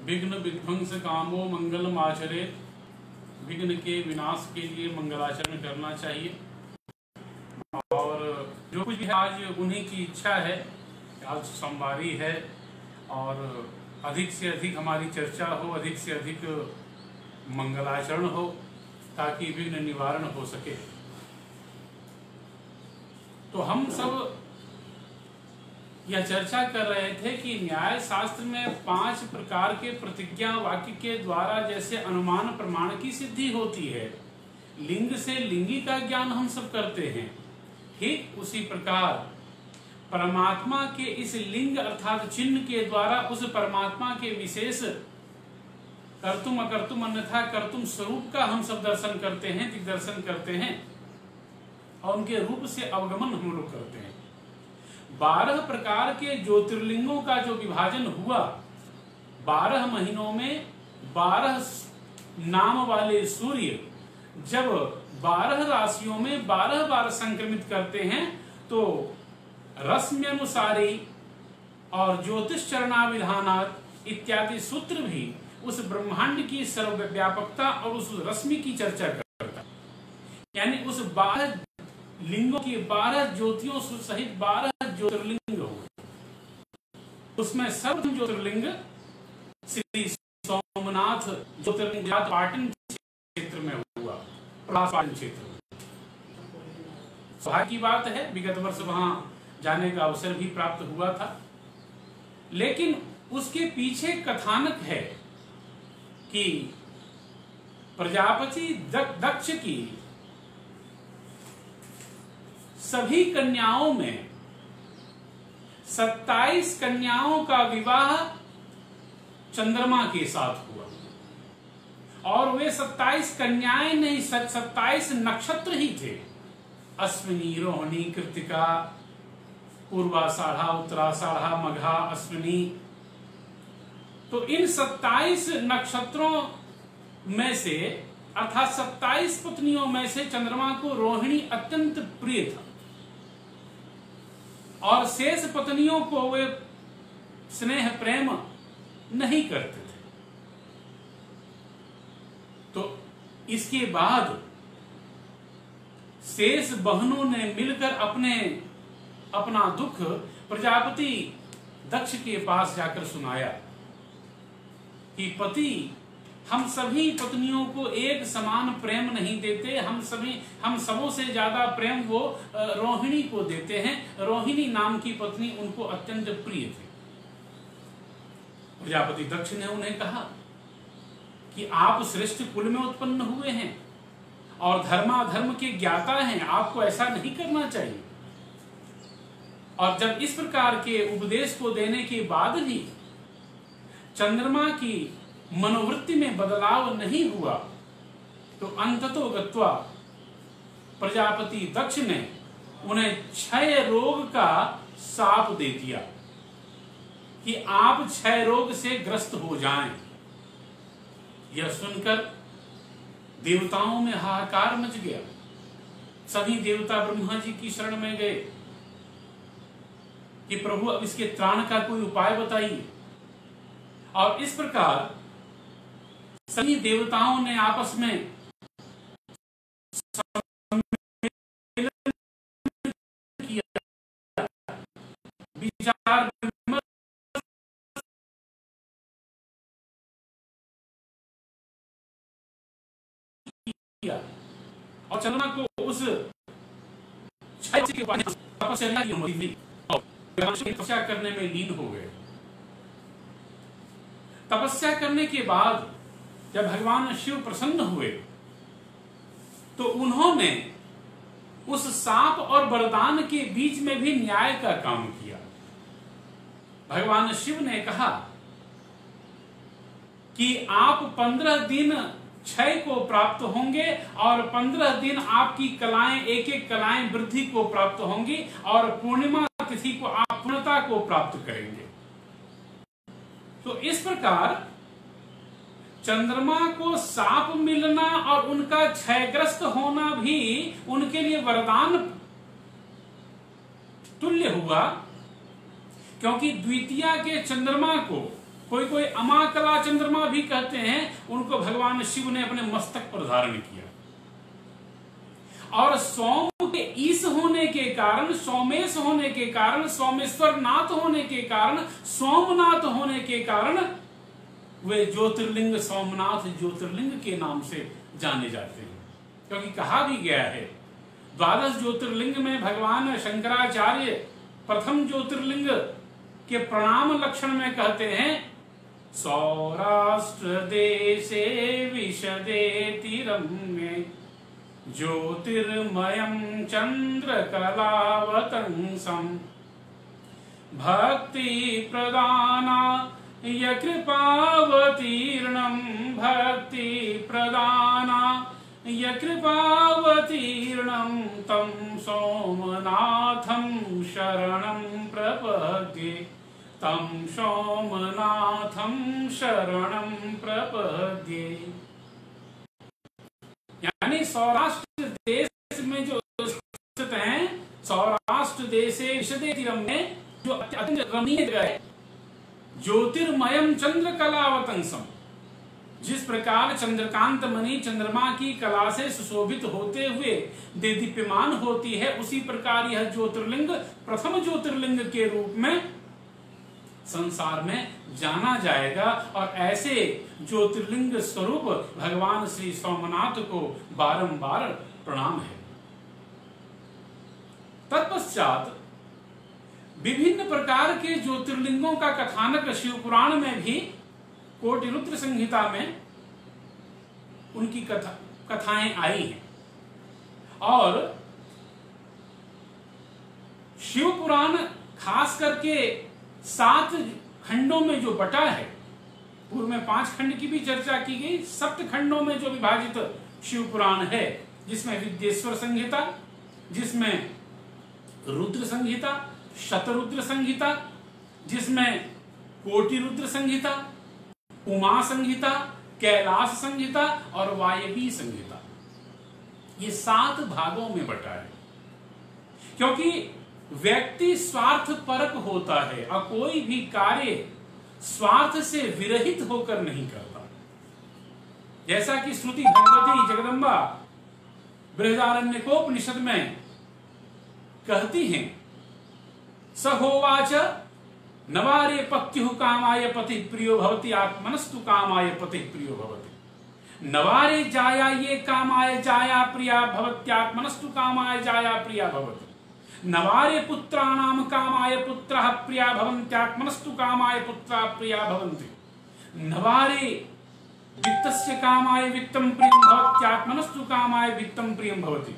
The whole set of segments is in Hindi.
विघ्न विध्वंस कामो मंगलम आचरेत, विघ्न के विनाश के लिए मंगलाचरण करना चाहिए। और जो कुछ भी आज उन्हीं की इच्छा है, आज सोमवारी है और अधिक से अधिक हमारी चर्चा हो, अधिक से अधिक मंगलाचरण हो, ताकि विघ्न निवारण हो सके। तो हम सब यह चर्चा कर रहे थे कि न्याय शास्त्र में 5 प्रकार के प्रतिज्ञा वाक्य के द्वारा जैसे अनुमान प्रमाण की सिद्धि होती है, लिंग से लिंगी का ज्ञान हम सब करते हैं, ठीक उसी प्रकार परमात्मा के इस लिंग अर्थात चिन्ह के द्वारा उस परमात्मा के विशेष कर्तुम अकर्तुम अन्यथा कर्तुम स्वरूप का हम सब दर्शन करते हैं, दिग्दर्शन करते हैं और उनके रूप से अवगमन हम लोग करते हैं। 12 प्रकार के ज्योतिर्लिंगों का जो विभाजन हुआ, 12 महीनों में 12 नाम वाले सूर्य जब 12 राशियों में 12 बार संक्रमित करते हैं, तो रश्मि अनुसारी और ज्योतिष चरणाविधानात् इत्यादि सूत्र भी उस ब्रह्मांड की सर्वव्यापकता और उस रश्मि की चर्चा करता है। यानी उस 12 लिंगों की 12 ज्योतियों सहित 12 ज्योतिर्लिंग हो, उसमें सर्वप्रथम ज्योतिर्लिंग श्री सोमनाथ ज्योतिर्लिंग पाटन क्षेत्र में हुआ, पाटन क्षेत्र में। सौभाग्य की बात है, विगत वर्ष वहां जाने का अवसर भी प्राप्त हुआ था, लेकिन उसके पीछे कथानक है कि प्रजापति दक्ष की सभी कन्याओं में 27 कन्याओं का विवाह चंद्रमा के साथ हुआ और वे 27 कन्याएं नहीं, 27 नक्षत्र ही थे। अश्विनी, रोहिणी, कृतिका, पूर्वाषाढ़ा, उत्तराषाढ़ा, मघा, अश्विनी। तो इन 27 नक्षत्रों में से अर्थात 27 पत्नियों में से चंद्रमा को रोहिणी अत्यंत प्रिय था और शेष पत्नियों को वे स्नेह प्रेम नहीं करते थे। तो इसके बाद शेष बहनों ने मिलकर अपना दुख प्रजापति दक्ष के पास जाकर सुनाया कि पति, हम सभी पत्नियों को एक समान प्रेम नहीं देते, हम सबों से ज्यादा प्रेम वो रोहिणी को देते हैं। रोहिणी नाम की पत्नी उनको अत्यंत प्रिय थी। प्रजापति दक्ष ने उन्हें कहा कि आप श्रेष्ठ कुल में उत्पन्न हुए हैं और धर्माधर्म के ज्ञाता हैं, आपको ऐसा नहीं करना चाहिए। और जब इस प्रकार के उपदेश को देने के बाद भी चंद्रमा की मनोवृत्ति में बदलाव नहीं हुआ, तो अंततो गत्वा प्रजापति दक्ष ने उन्हें क्षय रोग का शाप दे दिया कि आप क्षय रोग से ग्रस्त हो जाएं। यह सुनकर देवताओं में हाहाकार मच गया। सभी देवता ब्रह्मा जी की शरण में गए कि प्रभु अब इसके त्राण का कोई उपाय बताइए। और इस प्रकार सभी देवताओं ने आपस में किया, विचार किया और चंद्रमा को उस तपस्या की अनुमति दी और तपस्या करने में लीन हो गए। तपस्या करने के बाद जब भगवान शिव प्रसन्न हुए तो उन्होंने उस साप और वरदान के बीच में भी न्याय का काम किया। भगवान शिव ने कहा कि आप 15 दिन क्षय को प्राप्त होंगे और 15 दिन आपकी कलाएं एक कलाएं वृद्धि को प्राप्त होंगी और पूर्णिमा तिथि को आप पूर्णता को प्राप्त करेंगे। तो इस प्रकार चंद्रमा को साप मिलना और उनका क्षयग्रस्त होना भी उनके लिए वरदान तुल्य हुआ, क्योंकि द्वितीया के चंद्रमा को कोई कोई अमाकला चंद्रमा भी कहते हैं, उनको भगवान शिव ने अपने मस्तक पर धारण किया। और सोम के ईश होने के कारण, सोमेश होने के कारण, सोमेश्वर नाथ होने के कारण, सोमनाथ होने के कारण वे ज्योतिर्लिंग सोमनाथ ज्योतिर्लिंग के नाम से जाने जाते हैं। क्योंकि कहा भी गया है, द्वादश ज्योतिर्लिंग में भगवान शंकराचार्य प्रथम ज्योतिर्लिंग के प्रणाम लक्षण में कहते हैं, सौराष्ट्र देशे विशदेतिरम्ये ज्योतिर्मयं चंद्रकलावतंसं भक्ति प्रदानाय कृपावतीर्णं भक्ति प्रदानाय कृपावतीर्णं तं सोमनाथं शरणं प्रपद्ये तं सोमनाथं शरणं प्रपद्ये। यानी सौराष्ट्र देश में जो स्थित हैं, सौराष्ट्र देशे विशदेतिरम में जो अत्यंत रमणीय जगह है, ज्योतिर्मयम चंद्र कलावतंसम, जिस प्रकार चंद्रकांत मणि चंद्रमा की कला से सुशोभित होते हुए दीप्यमान होती है, उसी प्रकार यह ज्योतिर्लिंग प्रथम ज्योतिर्लिंग के रूप में संसार में जाना जाएगा। और ऐसे ज्योतिर्लिंग स्वरूप भगवान श्री सोमनाथ को बारंबार प्रणाम है। तत्पश्चात विभिन्न प्रकार के ज्योतिर्लिंगों का कथानक शिव पुराण में भी, कोटि रुद्र संहिता में उनकी कथाएं आई हैं। और शिव पुराण खास करके 7 खंडों में जो बटा है, पूर्व में 5 खंड की भी चर्चा की गई, 7 खंडों में जो विभाजित शिव पुराण है, जिसमें विद्येश्वर संहिता, जिसमें रुद्र संहिता, शतरुद्र संहिता, जिसमें कोटि रुद्र संहिता, उमा संहिता, कैलाश संहिता और वायवी संहिता, ये 7 भागों में बटा है। क्योंकि व्यक्ति स्वार्थ परक होता है और कोई भी कार्य स्वार्थ से विरहित होकर नहीं करता। जैसा कि श्रुति भगवती जगदम्बा बृहदारण्यकोपनिषद में कहती हैं, सहोवाच नवारे पत्युः कामाय पतिः प्रियो भवति आत्मनस्तु कामाय पतिः प्रियो भवति। नवारे जाया ये कामाय जाया प्रिया भवत्यात्मनस्तु कामाय जाया प्रिया भवति। नवारे पुत्राणाम कामाय पुत्रः प्रिया भवन्त्यात्मनस्तु कामाय पुत्रा प्रिया भवन्ति। नवारे वित्तस्य कामाय वित्तं प्रियं भवत्यात्मनस्तु कामाय वित्तं प्रियं भवति।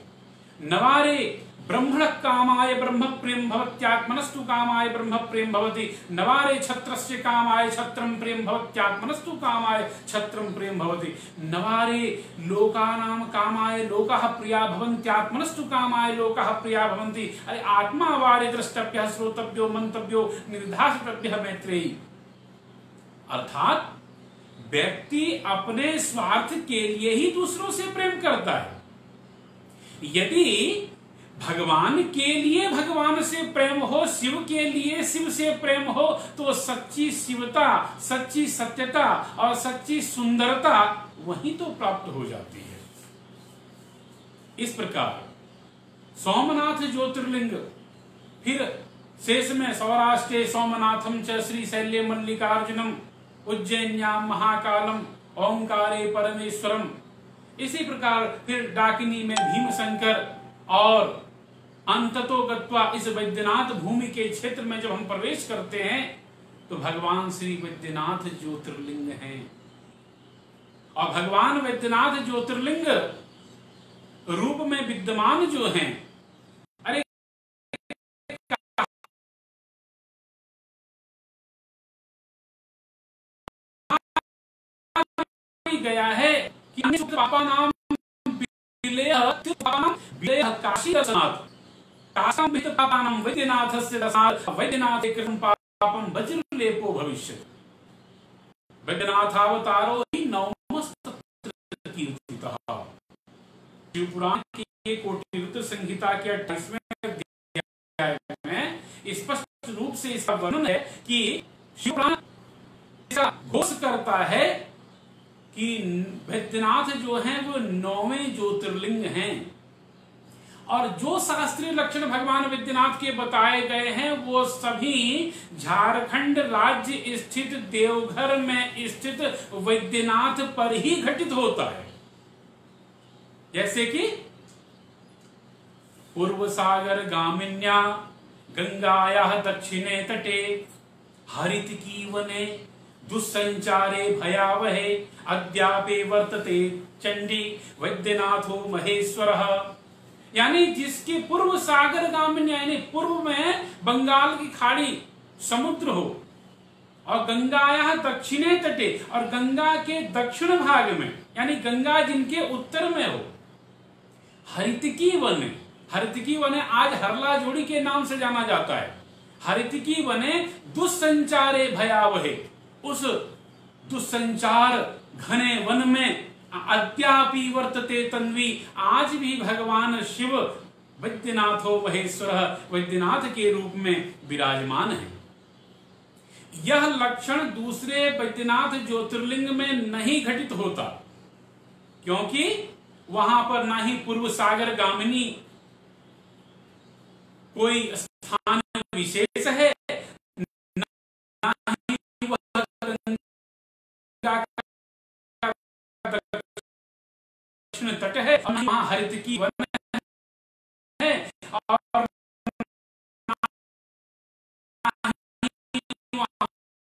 नवारे ब्रह्मण कामाय ब्रह्म प्रियं भवत्यात्मनस्तु कामाय ब्रह्म प्रियं भवति। नवारे छत्रस्य कामाय छत्रं प्रियं भवत्यात्मनस्तु कामाय छत्रं प्रियं भवति। नवारे लोकानां कामाय लोकाः प्रिया भवन्त्यात्मनस्तु कामाय लोकाः प्रिया भवन्ति। अरे आत्मा वारे द्रष्टव्यः श्रोतव्यो मंतव्यो निर्धासितव्यः मैत्रेयी। अर्थात व्यक्ति अपने स्वार्थ के लिए ही दूसरों से प्रेम करता है। यदि भगवान के लिए भगवान से प्रेम हो, शिव के लिए शिव से प्रेम हो, तो सच्ची शिवता, सच्ची सत्यता और सच्ची सुंदरता वहीं तो प्राप्त हो जाती है। इस प्रकार सोमनाथ ज्योतिर्लिंग, फिर शेष में सौराष्ट्रे सोमनाथम च श्रीशैल्ये मल्लिकार्जुनम उज्जैन्याम महाकालम ओंकारे परमेश्वरम। इसी प्रकार फिर डाकिनी में भीमशंकर, और अंततो गत्वा इस वैद्यनाथ भूमि के क्षेत्र में जब हम प्रवेश करते हैं तो भगवान श्री वैद्यनाथ ज्योतिर्लिंग हैं। और भगवान वैद्यनाथ ज्योतिर्लिंग रूप में विद्यमान जो हैं, अरे गया है कि पापा नाम काशी दर्शनाथ काशं विहित पापानां वैद्यनाथस्य दर्शनात् वैद्यनाथे कृतं पापं वज्रलेपो भविष्यति। वैद्यनाथावतारो हि नवमस्तत्र कीर्तितः। शिव पुराण की कोटि रुद्र संहिता के 28वें अध्याय में स्पष्ट रूप से इसका वर्णन है कि शिव पुराण ऐसा घोष करता है कि वैद्यनाथ जो हैं वो 9वें ज्योतिर्लिंग हैं, और जो शास्त्रीय लक्षण भगवान वैद्यनाथ के बताए गए हैं वो सभी झारखंड राज्य स्थित देवघर में स्थित वैद्यनाथ पर ही घटित होता है। जैसे कि पूर्व सागर गामिन्या गंगायाः दक्षिणे तटे हरितकी वने दुस्संचारे भयावहे अद्यापि वर्तते चंडी वैद्यनाथो महेश्वरः। यानी जिसके पूर्व सागर गामिनी, यानी पूर्व में बंगाल की खाड़ी समुद्र हो, और गंगायाः दक्षिणे तटे, और गंगा के दक्षिण भाग में, यानी गंगा जिनके उत्तर में हो, हरितकी वने, हरितकी वने आज हरला जोड़ी के नाम से जाना जाता है। हरितकी वने दुस्संचारे भयावहे, उस दुस्संचार घने वन में अद्यापि वर्तते तन्वी, आज भी भगवान शिव वैद्यनाथो महेश्वर, वैद्यनाथ के रूप में विराजमान है। यह लक्षण दूसरे वैद्यनाथ ज्योतिर्लिंग में नहीं घटित होता, क्योंकि वहां पर ना ही पूर्व सागर गामिनी कोई स्थान विशेष है, ना ही वह गंगा का दक्षिण तट है, और वहां हरितकी वन है, और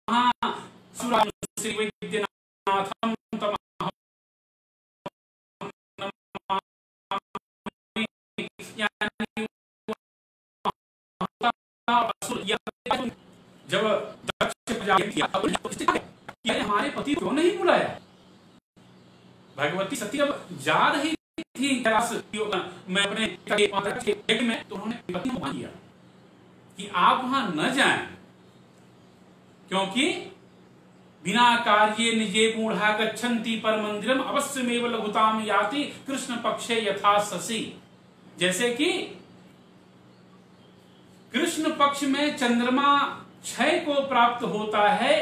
वहां श्री वैद्यनाथम जब दक्ष हमारे पति क्यों नहीं बुलाया, भगवती सती अब जा रही थी मैं अपने में, तो उन्होंने पति को किया कि आप वहां न जाएं, क्योंकि बिना कार्ये निजे मूढ़ा गच्छन्ति पर मंदिरम अवश्यमेव लघुताम याति कृष्ण पक्षे यथा शशि। जैसे कि कृष्ण पक्ष में चंद्रमा क्षय को प्राप्त होता है,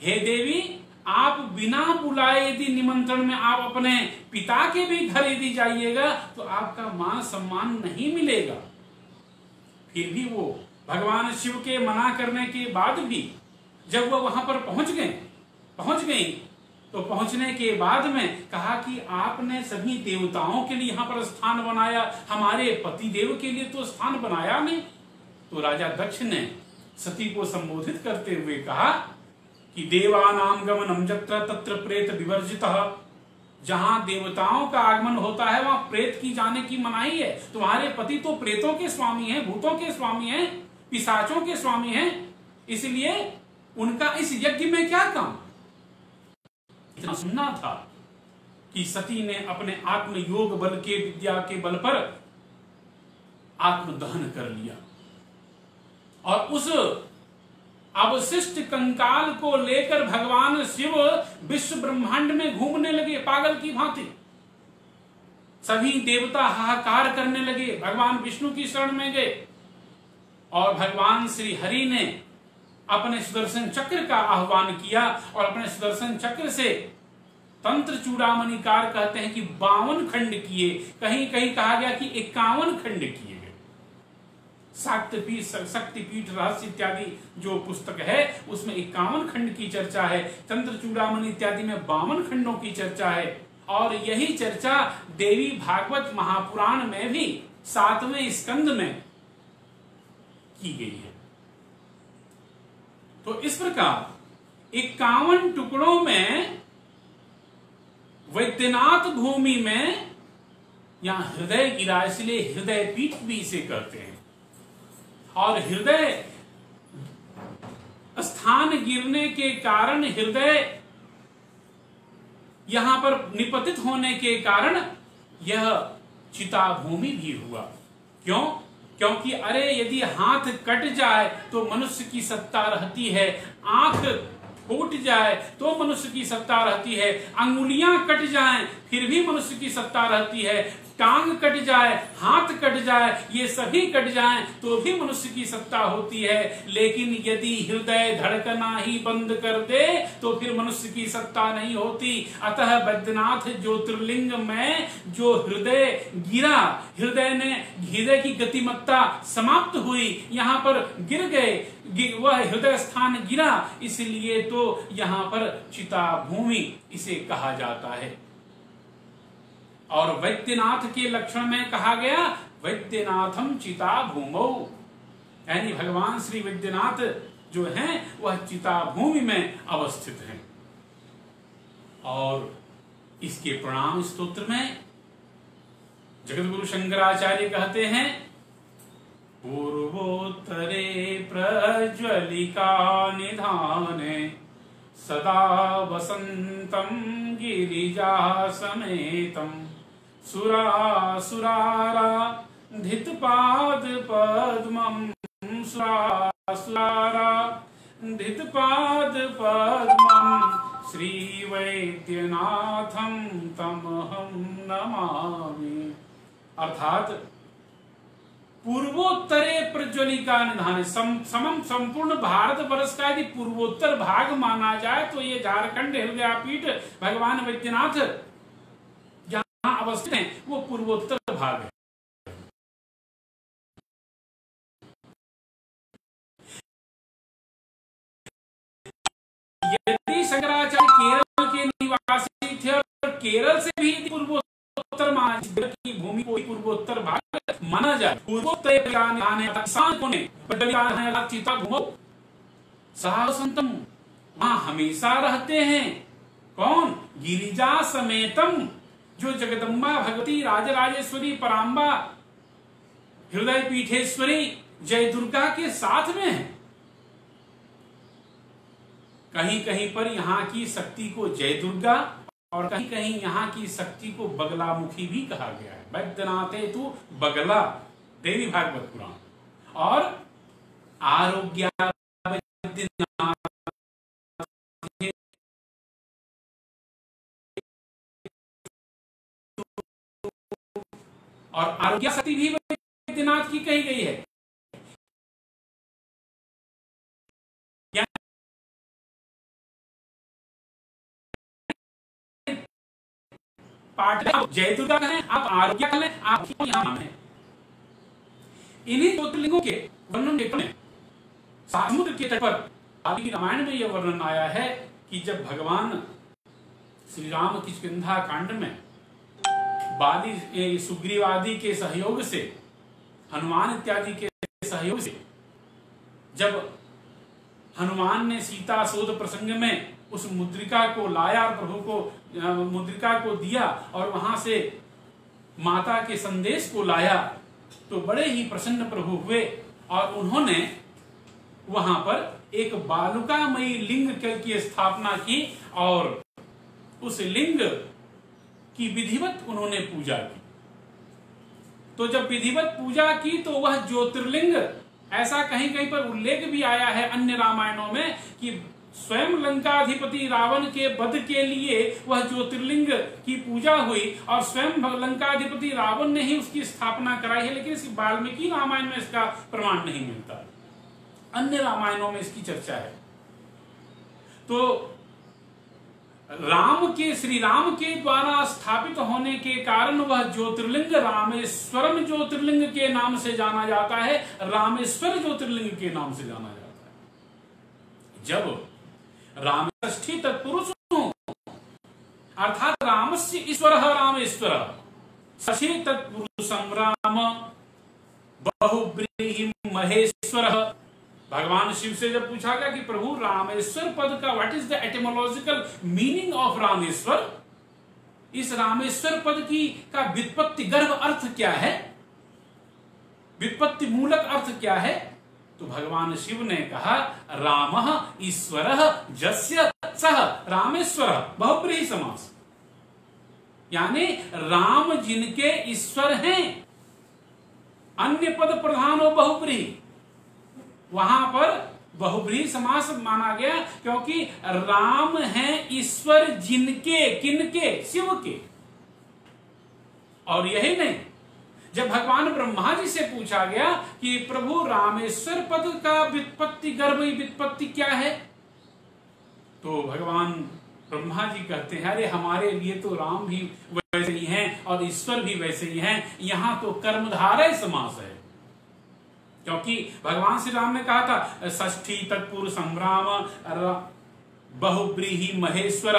हे देवी आप बिना बुलाए यदि निमंत्रण में आप अपने पिता के भी घर यदि जाइएगा तो आपका मान सम्मान नहीं मिलेगा। फिर भी वो भगवान शिव के मना करने के बाद भी जब वो वहां पर पहुंच गई तो पहुंचने के बाद में कहा कि आपने सभी देवताओं के लिए यहाँ पर स्थान बनाया, हमारे पति देव के लिए तो स्थान बनाया नहीं। तो राजा दक्ष ने सती को संबोधित करते हुए कहा कि देवानाम गमनम यत्र तत्र प्रेत विवर्जितः, जहां देवताओं का आगमन होता है वहां प्रेत की जाने की मनाही है। तुम्हारे पति तो प्रेतों के स्वामी हैं, भूतों के स्वामी हैं, पिशाचों के स्वामी हैं, इसलिए उनका इस यज्ञ में क्या काम। इतना सुनना था कि सती ने अपने आत्म योग बल के विद्या के बल पर आत्मदहन कर लिया और उस अवशिष्ट कंकाल को लेकर भगवान शिव विश्व ब्रह्मांड में घूमने लगे पागल की भांति। सभी देवता हाहाकार करने लगे, भगवान विष्णु की शरण में गए और भगवान श्री हरि ने अपने सुदर्शन चक्र का आह्वान किया और अपने सुदर्शन चक्र से तंत्र चूड़ामणिकार कहते हैं कि 52 खंड किए, कहीं कहीं कहा गया कि 51 खंड किए गए। शक्तिपीठ रहस्य इत्यादि जो पुस्तक है उसमें 51 खंड की चर्चा है, तंत्र चूड़ामणि इत्यादि में 52 खंडों की चर्चा है। और यही चर्चा देवी भागवत महापुराण में भी 7वें स्कंद में की गई है। तो इस प्रकार 51 टुकड़ों में वैद्यनाथ भूमि में यहां हृदय गिरा, इसलिए हृदय पीठ भी इसे कहते हैं। और हृदय स्थान गिरने के कारण, हृदय यहां पर निपतित होने के कारण यह चिता भूमि भी हुआ। क्यों? क्योंकि अरे यदि हाथ कट जाए तो मनुष्य की सत्ता रहती है, आंख फूट जाए तो मनुष्य की सत्ता रहती है, अंगुलियां कट जाएं फिर भी मनुष्य की सत्ता रहती है, टांग कट जाए, हाथ कट जाए, ये सभी कट जाएं तो भी मनुष्य की सत्ता होती है। लेकिन यदि हृदय धड़कना ही बंद कर दे तो फिर मनुष्य की सत्ता नहीं होती। अतः बैद्यनाथ ज्योतिर्लिंग में जो हृदय गिरा, हृदय की गतिमत्ता समाप्त हुई, यहां पर गिर गए, वह हृदय स्थान गिरा, इसलिए तो यहां पर चिता भूमि इसे कहा जाता है। और वैद्यनाथ के लक्षण में कहा गया वैद्यनाथम चिता भूमौ, यानी भगवान श्री वैद्यनाथ जो हैं वह चिता भूमि में अवस्थित हैं। और इसके प्रणाम स्तोत्र में जगतगुरु शंकराचार्य कहते हैं, पूर्वोत्तरे प्रज्वलिका निधाने सदा वसंतम गिरिजा समेतम सुरासुराराधित पाद पद्मम सुरासुराराधित पाद पद्मम श्री वैद्यनाथम तमहं नमामि। अर्थात पूर्वोत्तरे प्रज्वलिका निधान, संपूर्ण भारत वर्ष का यदि पूर्वोत्तर भाग माना जाए तो ये झारखंड हृदयापीठ भगवान वैद्यनाथ जहां अवस्थित हैं वो पूर्वोत्तर भाग है। यदि शंकराचार्य केरल के निवासी थे और केरल से भी पूर्वोत्तर माना की भूमि को पूर्वोत्तर भाग माना जाए, पूर्वोत्तर वहां हमेशा रहते हैं। कौन? गिरिजा समेतम, जो जगदम्बा भगवती राजराजेश्वरी पराम्बा हृदय पीठेश्वरी जय दुर्गा के साथ में है। कहीं कहीं पर यहाँ की शक्ति को जय दुर्गा और कहीं कहीं यहाँ की शक्ति को बगलामुखी भी कहा गया है। वैद्यनाथे तू बगला, देवी भागवत पुराण। और आरोग्य और आरोग्य शक्ति भी वैद्यनाथ की कही गई है। पाठ जय दुर्गा कहें, आप आरोग्य कहें, आप यहां है। इन्हीं ज्योतिर्लिंगों के वर्णन में समुद्र के तट पर आदि रामायण में यह वर्णन आया है कि जब भगवान श्री राम किष्किंधा कांड में बाली सुग्रीव आदि के सहयोग से, हनुमान इत्यादि के सहयोग से, जब हनुमान ने सीता शोध प्रसंग में उस मुद्रिका को लाया और प्रभु को मुद्रिका को दिया और वहां से माता के संदेश को लाया, तो बड़े ही प्रसन्न प्रभु हुए और उन्होंने वहां पर एक बालुकामयी लिंग की स्थापना की और उस लिंग की विधिवत उन्होंने पूजा की। तो जब विधिवत पूजा की तो वह ज्योतिर्लिंग, ऐसा कहीं कहीं पर उल्लेख भी आया है अन्य रामायणों में कि स्वयं लंकाधिपति रावण के वध के लिए वह ज्योतिर्लिंग की पूजा हुई और स्वयं लंकाधिपति रावण ने ही उसकी स्थापना कराई है। लेकिन इस वाल्मीकि रामायण में इसका प्रमाण नहीं मिलता, अन्य रामायणों में इसकी चर्चा है। तो श्री राम के द्वारा स्थापित होने के कारण वह ज्योतिर्लिंग रामेश्वरम ज्योतिर्लिंग के नाम से जाना जाता है, रामेश्वर ज्योतिर्लिंग के नाम से जाना जाता है। जब रामेष्ठी तत्पुरुष अर्थात रामस्य ईश्वर रामेश्वर सखी तत्पुरुषम राम बहुब्रीहि महेश्वर। भगवान शिव से जब पूछा गया कि प्रभु रामेश्वर पद का what is the etymological meaning of Rameshwar, इस रामेश्वर पद की का व्युत्पत्ति गर्भ अर्थ क्या है, व्युत्पत्ति मूलक अर्थ क्या है, तो भगवान शिव ने कहा रामः ईश्वरः जस्य सः रामेश्वर बहुब्रीहि समास, यानी राम जिनके ईश्वर हैं, अन्य पद प्रधान हो बहुब्रीहि, वहां पर बहुब्रीहि समास माना गया क्योंकि राम हैं ईश्वर जिनके, किनके, शिव के, और यही नहीं, जब भगवान ब्रह्मा जी से पूछा गया कि प्रभु रामेश्वर पद का व्युत्पत्ति गर्भ व्युत्पत्ति क्या है, तो भगवान ब्रह्मा जी कहते हैं अरे हमारे लिए तो राम भी वैसे ही हैं और ईश्वर भी वैसे ही हैं, यहां तो कर्मधारय समास है। क्योंकि भगवान श्री राम ने कहा था षष्ठी तत्पुरुष संग्राम बहुब्रीहि महेश्वर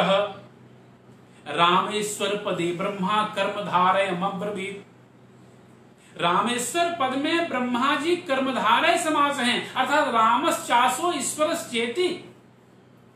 रामेश्वर पदे ब्रह्मा कर्मधारय मब्रवीत। रामेश्वर पद में ब्रह्मा जी कर्मधारय समास हैं, अर्थात रामश्चासो ईश्वरश्चेति,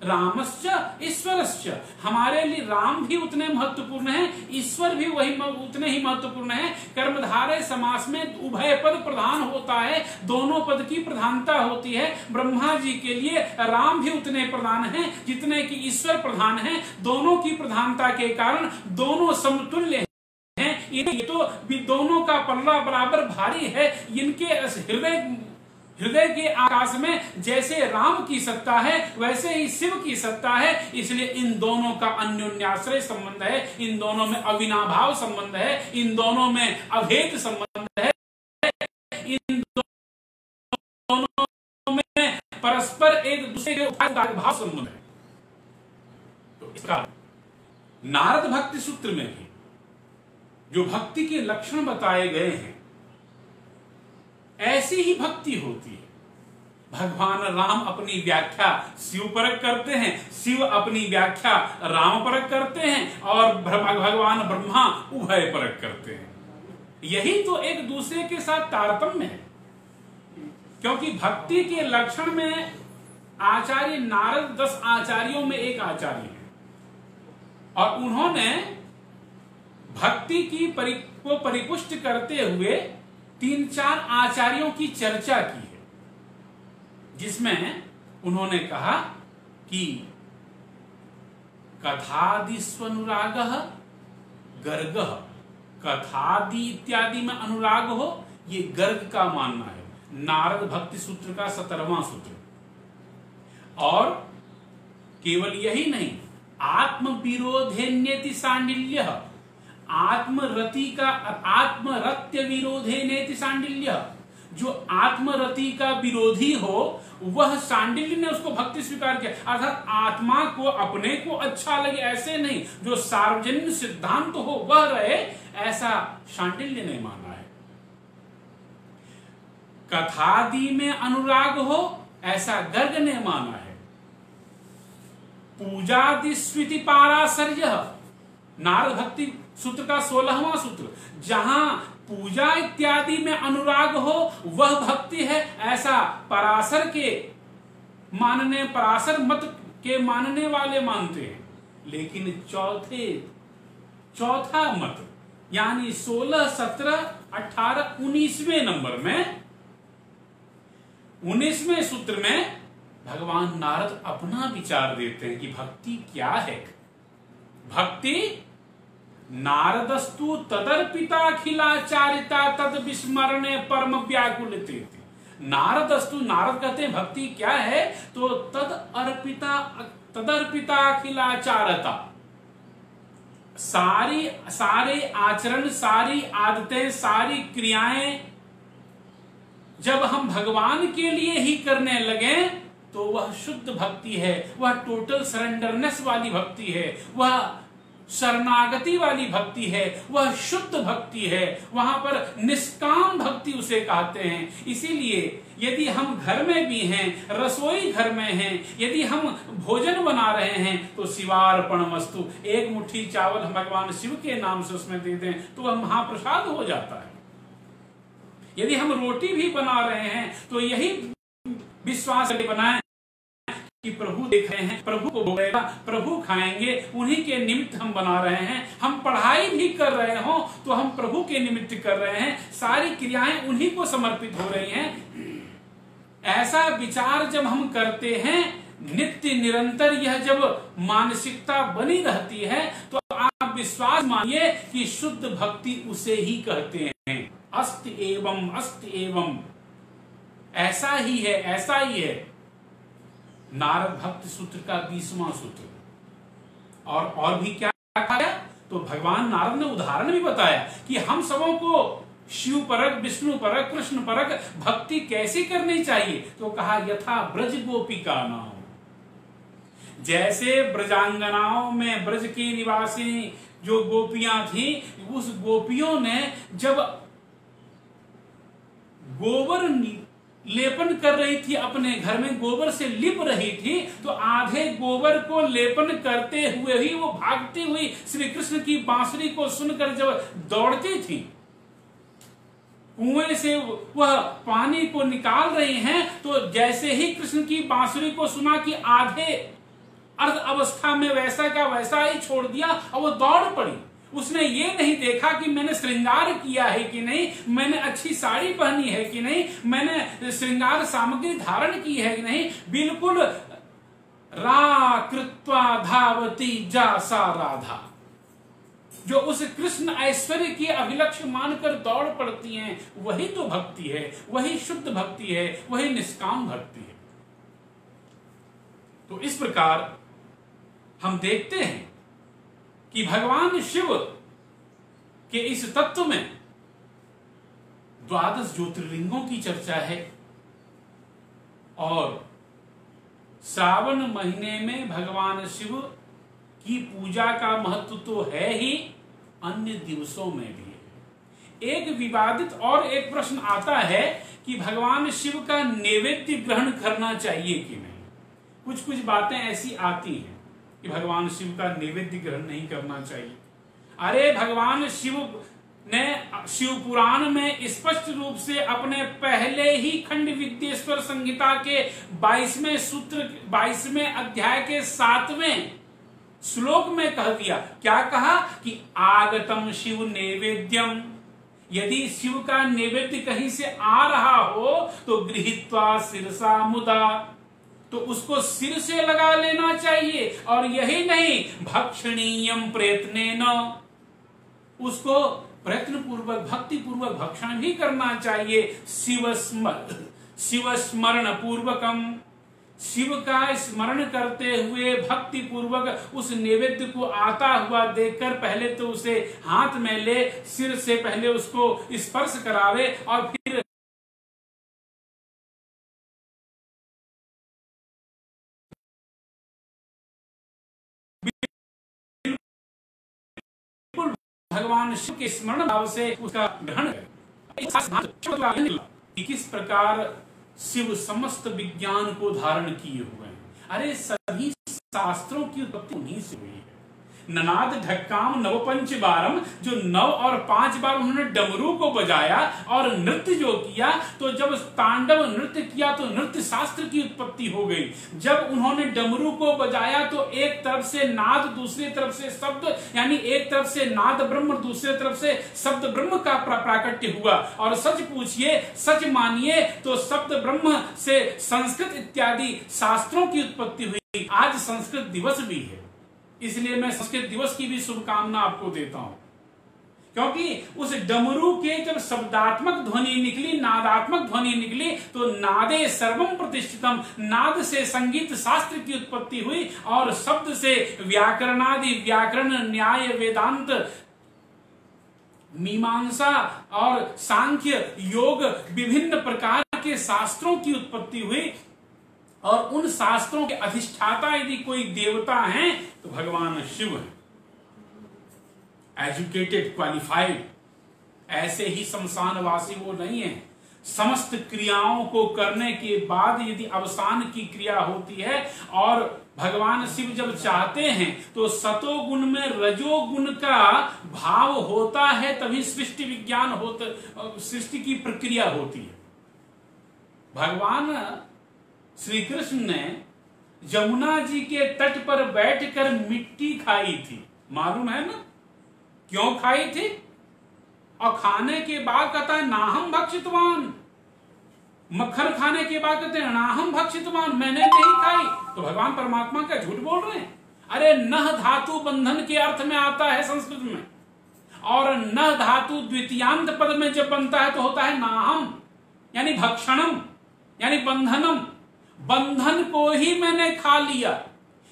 रामश्च ईश्वरश्च, हमारे लिए राम भी उतने महत्वपूर्ण हैं, ईश्वर भी वही उतने ही महत्वपूर्ण हैं। कर्मधारय समास में उभय पद प्रधान होता है, दोनों पद की प्रधानता होती है। ब्रह्मा जी के लिए राम भी उतने प्रधान हैं जितने कि ईश्वर प्रधान हैं। दोनों की प्रधानता के कारण दोनों समतुल्य हैं। ये तो दोनों का पल्ला बराबर भारी है। इनके हृदय के आकाश में जैसे राम की सत्ता है वैसे ही शिव की सत्ता है, इसलिए इन दोनों का अन्योन्याश्रय संबंध है, इन दोनों में अविनाभाव संबंध है, इन दोनों में अभेद संबंध है, इन दोनों में परस्पर एक दूसरे के भाव संबंध है। तो इसका नारद भक्ति सूत्र में भी जो भक्ति के लक्षण बताए गए हैं ऐसी ही भक्ति होती है। भगवान राम अपनी व्याख्या शिव परक करते हैं, शिव अपनी व्याख्या राम परक करते हैं और भगवान ब्रह्मा उभय परक करते हैं। यही तो एक दूसरे के साथ तारतम्य है। क्योंकि भक्ति के लक्षण में आचार्य नारद 10 आचार्यों में एक आचार्य है और उन्होंने भक्ति की को परिपुष्ट करते हुए 3-4 आचार्यों की चर्चा की है, जिसमें उन्होंने कहा कि कथादिस्वनुराग गर्ग, कथादि इत्यादि में अनुराग हो, ये गर्ग का मानना है। नारद भक्ति सूत्र का 17वां सूत्र। और केवल यही नहीं, आत्म विरोधेन्यति सांडिल्य, आत्मरति का आत्मरत्य विरोधे नेति सांडिल्य, जो आत्मरति का विरोधी हो वह सांडिल्य ने उसको भक्ति स्वीकार किया। अर्थात आत्मा को अपने को अच्छा लगे ऐसे नहीं, जो सार्वजनिक सिद्धांत हो वह रहे, ऐसा सांडिल्य ने माना है। कथादि में अनुराग हो ऐसा गर्ग ने माना है। पूजादि स्वीति पाराशर्य, नारद भक्ति सूत्र का 16वां सूत्र, जहां पूजा इत्यादि में अनुराग हो वह भक्ति है, ऐसा पराशर मत के मानने वाले मानते हैं। लेकिन चौथा मत यानी 16, 17, 18, 19वें नंबर में 19वें सूत्र में भगवान नारद अपना विचार देते हैं कि भक्ति क्या है। भक्ति नारदस्तु तदर्पिताखिलाचारिता तद विस्मरणे परम व्याकुलते। नारदस्तु, नारद कहते हैं भक्ति क्या है, तो तदर्पिताखिलाचारता, सारे आचरण, सारी आदतें, सारी क्रियाएं जब हम भगवान के लिए ही करने लगे तो वह शुद्ध भक्ति है, वह टोटल सरेंडरनेस वाली भक्ति है, वह शरणागति वाली भक्ति है, वह शुद्ध भक्ति है। वहां पर निष्काम भक्ति उसे कहते हैं। इसीलिए यदि हम घर में भी हैं, रसोई घर में हैं, यदि हम भोजन बना रहे हैं तो शिवार्पणमस्तु, एक मुट्ठी चावल हम भगवान शिव के नाम से उसमें दे दें तो वह महाप्रसाद हो जाता है। यदि हम रोटी भी बना रहे हैं तो यही विश्वास बनाएं कि प्रभु देख रहे हैं, प्रभु को भोगेगा, प्रभु खाएंगे, उन्हीं के निमित्त हम बना रहे हैं। हम पढ़ाई भी कर रहे हो तो हम प्रभु के निमित्त कर रहे हैं, सारी क्रियाएं उन्हीं को समर्पित हो रही हैं। ऐसा विचार जब हम करते हैं, नित्य निरंतर यह जब मानसिकता बनी रहती है तो आप विश्वास मानिए कि शुद्ध भक्ति उसे ही कहते हैं। अस्त एवं ऐसा ही है, ऐसा ही है। नारद भक्ति सूत्र का 20वां सूत्र। और भी क्या कहा गया, तो तो भगवान नारद ने उदाहरण भी बताया कि हम सबों को शिव परक, विष्णु परक, कृष्ण परक भक्ति कैसी करनी चाहिए। तो कहा यथा ब्रज गोपिका नाम, जैसे ब्रजांगनाओं में ब्रज की निवासी जो गोपियां थी, उस गोपियों ने जब गोबर लेपन कर रही थी, अपने घर में गोबर से लिप रही थी, तो आधे गोबर को लेपन करते हुए ही वो भागती हुई श्री कृष्ण की बांसुरी को सुनकर जब दौड़ती थी, कुएं से वह पानी को निकाल रही हैं, तो जैसे ही कृष्ण की बांसुरी को सुना कि आधे अर्ध अवस्था में वैसा का वैसा ही छोड़ दिया और वो दौड़ पड़ी। उसने ये नहीं देखा कि मैंने श्रृंगार किया है कि नहीं, मैंने अच्छी साड़ी पहनी है कि नहीं, मैंने श्रृंगार सामग्री धारण की है कि नहीं, बिल्कुल रा कृत्वा धावती जा सा राधा, जो उस कृष्ण ऐश्वर्य की अभिलक्ष मानकर दौड़ पड़ती हैं, वही तो भक्ति है, वही शुद्ध भक्ति है, वही निष्काम भक्ति है। तो इस प्रकार हम देखते हैं कि भगवान शिव के इस तत्व में 12 ज्योतिर्लिंगों की चर्चा है, और श्रावण महीने में भगवान शिव की पूजा का महत्व तो है ही, अन्य दिवसों में भी है। एक विवादित और एक प्रश्न आता है कि भगवान शिव का नैवेद्य ग्रहण करना चाहिए कि नहीं। कुछ कुछ बातें ऐसी आती हैं कि भगवान शिव का नैवेद्य ग्रहण नहीं करना चाहिए। अरे भगवान शिव ने शिव पुराण में स्पष्ट रूप से अपने पहले ही खंड विद्येश्वर संहिता के 22वें सूत्र 22वें अध्याय के 7वें श्लोक में कह दिया। क्या कहा कि आगतम शिव नैवेद्यम, यदि शिव का नैवेद्य कहीं से आ रहा हो तो गृहीत्वा शिरसा मुदा, तो उसको सिर से लगा लेना चाहिए, और यही नहीं भक्षणीयम प्रयत्नेन, उसको प्रयत्न पूर्वक भक्ति पूर्वक भक्षण भी करना चाहिए। शिव स्मरण पूर्वकम, शिव का स्मरण करते हुए भक्ति पूर्वक उस नैवेद्य को आता हुआ देखकर पहले तो उसे हाथ में ले, सिर से पहले उसको स्पर्श करावे और फिर भगवान शिव के स्मरण भाव से उसका ग्रहण करें। किस प्रकार शिव समस्त विज्ञान को धारण किए हुए हैं। अरे सभी शास्त्रों की उत्पत्ति उन्हीं से हुई है। ननाद ढक्काम नवपंच बारम, जो 9 और 5 बार उन्होंने डमरू को बजाया और नृत्य जो किया, तो जब तांडव नृत्य किया तो नृत्य शास्त्र की उत्पत्ति हो गई। जब उन्होंने डमरू को बजाया तो एक तरफ से नाद, दूसरी तरफ से शब्द, यानी एक तरफ से नाद ब्रह्म, दूसरी तरफ से शब्द ब्रह्म का प्राकट्य हुआ। और सच पूछिए, सच मानिए तो शब्द ब्रह्म से संस्कृत इत्यादि शास्त्रों की उत्पत्ति हुई। आज संस्कृत दिवस भी है, इसलिए मैं संस्कृत दिवस की भी शुभकामना आपको देता हूं, क्योंकि उस डमरू के जब शब्दात्मक ध्वनि निकली, नादात्मक ध्वनि निकली, तो नादे सर्वम प्रतिष्ठितम, नाद से संगीत शास्त्र की उत्पत्ति हुई, और शब्द से व्याकरणादि, व्याकरण, न्याय, वेदांत, मीमांसा और सांख्य, योग, विभिन्न प्रकार के शास्त्रों की उत्पत्ति हुई। और उन शास्त्रों के अधिष्ठाता यदि कोई देवता हैं तो भगवान शिव है। एजुकेटेड, क्वालिफाइड, ऐसे ही शमशानवासी वो नहीं है। समस्त क्रियाओं को करने के बाद यदि अवसान की क्रिया होती है, और भगवान शिव जब चाहते हैं तो सतोगुण में रजोगुण का भाव होता है, तभी सृष्टि विज्ञान होता, सृष्टि की प्रक्रिया होती है। भगवान श्री कृष्ण ने जमुना जी के तट पर बैठकर मिट्टी खाई थी, मालूम है ना क्यों खाई थी? और खाने के बाद कहता है नाहम भक्षितवान, मक्खन खाने के बाद कहते हैं नाहम भक्षितवान, मैंने नहीं खाई। तो भगवान परमात्मा क्या झूठ बोल रहे हैं? अरे नह धातु बंधन के अर्थ में आता है संस्कृत में, और न धातु द्वितीयांत पद में जब बनता है तो होता है नाहम, यानी भक्षणम, यानी बंधनम। बंधन को ही मैंने खा लिया,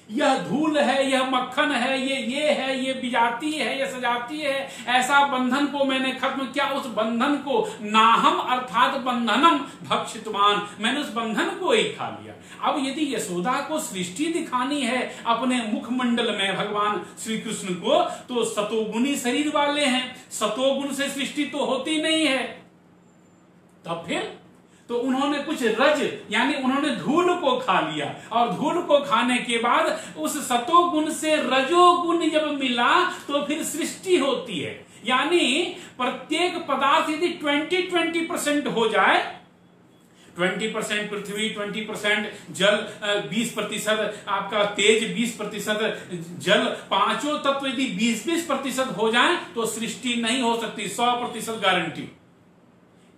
यह धूल है, यह मक्खन है, ये है, ये बिजाती है, ये सजाती है, ऐसा बंधन को मैंने खत्म किया। उस बंधन को नाहम अर्थात बंधनम भक्षितवान, मैंने उस बंधन को ही खा लिया। अब यदि यशोदा को सृष्टि दिखानी है अपने मुखमंडल में भगवान श्री कृष्ण को, तो सतोगुणी शरीर वाले हैं, सतोगुण से सृष्टि तो होती नहीं है। तब फिर तो उन्होंने कुछ रज यानी उन्होंने धूल को खा लिया, और धूल को खाने के बाद उस सतोगुण से रजोगुण जब मिला तो फिर सृष्टि होती है। यानी प्रत्येक पदार्थ यदि 20-20% हो जाए, 20% पृथ्वी, 20% जल, 20% आपका तेज, 20% जल, पांचों तत्व यदि 20-20% हो जाए तो सृष्टि नहीं हो सकती, 100% गारंटी।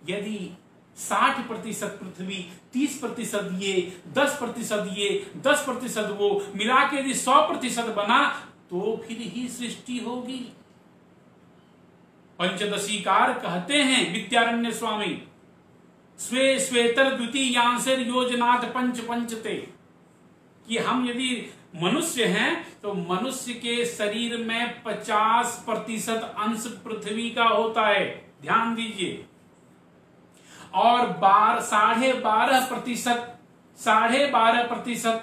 यदि 60% पृथ्वी, 30% ये, 10% ये, 10% वो मिला के यदि 100% बना तो फिर ही सृष्टि होगी। पंचदशीकार कहते हैं विद्यारण्य स्वामी, स्वे स्वेतर द्वितीयांशेर योजनात् पंच पंचते, कि हम यदि मनुष्य हैं तो मनुष्य के शरीर में 50% अंश पृथ्वी का होता है, ध्यान दीजिए, और 12.5%, 12.5%,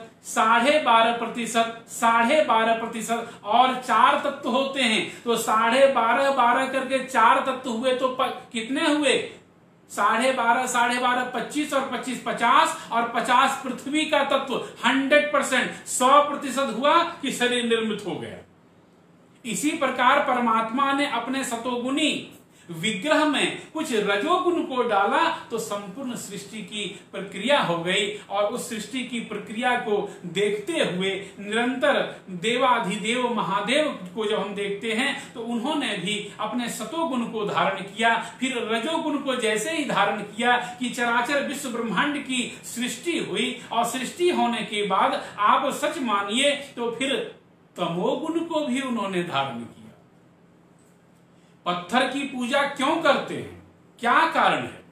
12.5% और 4 तत्व होते हैं, तो 12.5 करके 4 तत्व हुए तो कितने हुए? 12.5, 25 और 25, 50, और 50 पृथ्वी का तत्व 100%, 100% हुआ कि शरीर निर्मित हो गया। इसी प्रकार परमात्मा ने अपने सतोगुणी विग्रह में कुछ रजोगुण को डाला तो संपूर्ण सृष्टि की प्रक्रिया हो गई, और उस सृष्टि की प्रक्रिया को देखते हुए निरंतर देवाधिदेव महादेव को जब हम देखते हैं तो उन्होंने भी अपने सतोगुण को धारण किया, फिर रजोगुण को जैसे ही धारण किया कि चराचर विश्व ब्रह्मांड की सृष्टि हुई, और सृष्टि होने के बाद आप सच मानिए तो फिर तमोगुण को भी उन्होंने धारण किया। पत्थर की पूजा क्यों करते हैं, क्या कारण है?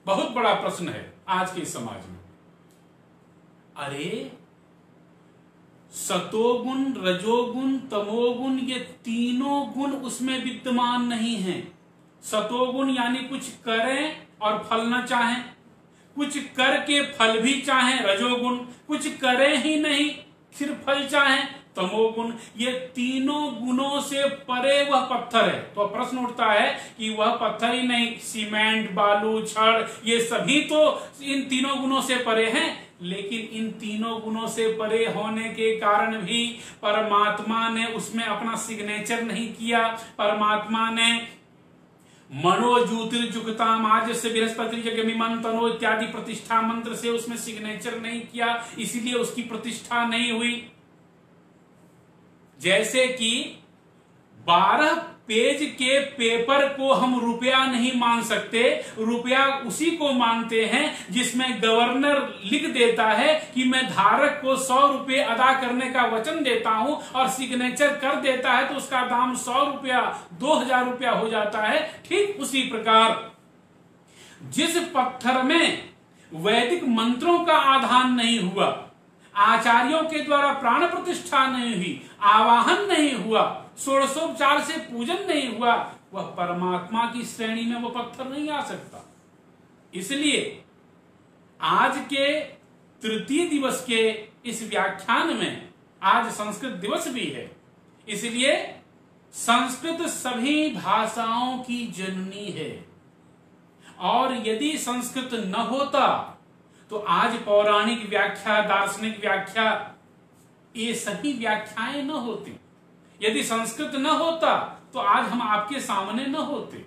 बहुत बड़ा प्रश्न है आज के समाज में। अरे सतोगुण, रजोगुण, तमोगुण, ये तीनों गुण उसमें विद्यमान नहीं हैं। सतोगुण यानी कुछ करें और फल न चाहें, कुछ करके फल भी चाहें रजोगुण, कुछ करें ही नहीं सिर्फ फल चाहें तमोगुण। ये तीनों गुणों से परे वह पत्थर है। तो प्रश्न उठता है कि वह पत्थर ही नहीं, सीमेंट, बालू, छड़, ये सभी तो इन तीनों गुणों से परे हैं, लेकिन इन तीनों गुणों से परे होने के कारण भी परमात्मा ने उसमें अपना सिग्नेचर नहीं किया। परमात्मा ने मनो ज्योतिर्जुक्ताम आज से बृहस्पति जगमिमं तनो इत्यादि प्रतिष्ठा मंत्र से उसमें सिग्नेचर नहीं किया, इसीलिए उसकी प्रतिष्ठा नहीं हुई। जैसे कि 12 पेज के पेपर को हम रुपया नहीं मान सकते, रुपया उसी को मानते हैं जिसमें गवर्नर लिख देता है कि मैं धारक को 100 रुपये अदा करने का वचन देता हूं, और सिग्नेचर कर देता है तो उसका दाम 100 रुपया, 2000 रुपया हो जाता है। ठीक उसी प्रकार जिस पत्थर में वैदिक मंत्रों का आधान नहीं हुआ, आचार्यों के द्वारा प्राण प्रतिष्ठा नहीं हुई, आवाहन नहीं हुआ, षोडशोपचार से पूजन नहीं हुआ, वह परमात्मा की श्रेणी में वो पत्थर नहीं आ सकता। इसलिए आज के तृतीय दिवस के इस व्याख्यान में, आज संस्कृत दिवस भी है, इसलिए संस्कृत सभी भाषाओं की जननी है, और यदि संस्कृत न होता तो आज पौराणिक व्याख्या, दार्शनिक व्याख्या, ये सभी व्याख्याएं न होती। यदि संस्कृत न होता तो आज हम आपके सामने न होते।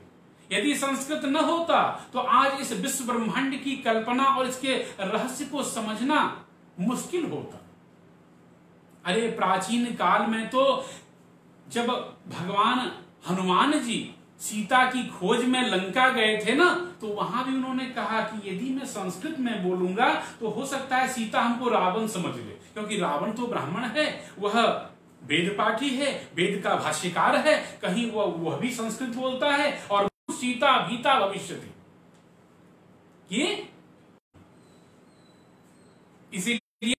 यदि संस्कृत न होता तो आज इस विश्व ब्रह्मांड की कल्पना और इसके रहस्य को समझना मुश्किल होता। अरे प्राचीन काल में तो जब भगवान हनुमान जी सीता की खोज में लंका गए थे ना, तो वहां भी उन्होंने कहा कि यदि मैं संस्कृत में बोलूंगा तो हो सकता है सीता हमको रावण समझ ले, क्योंकि रावण तो ब्राह्मण है, वह वेद पाठी है, वेद का भाष्यकार है, कहीं वह भी संस्कृत बोलता है, और सीता भीता भविष्यति। ये इसीलिए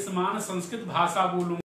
समान संस्कृत भाषा बोलूं।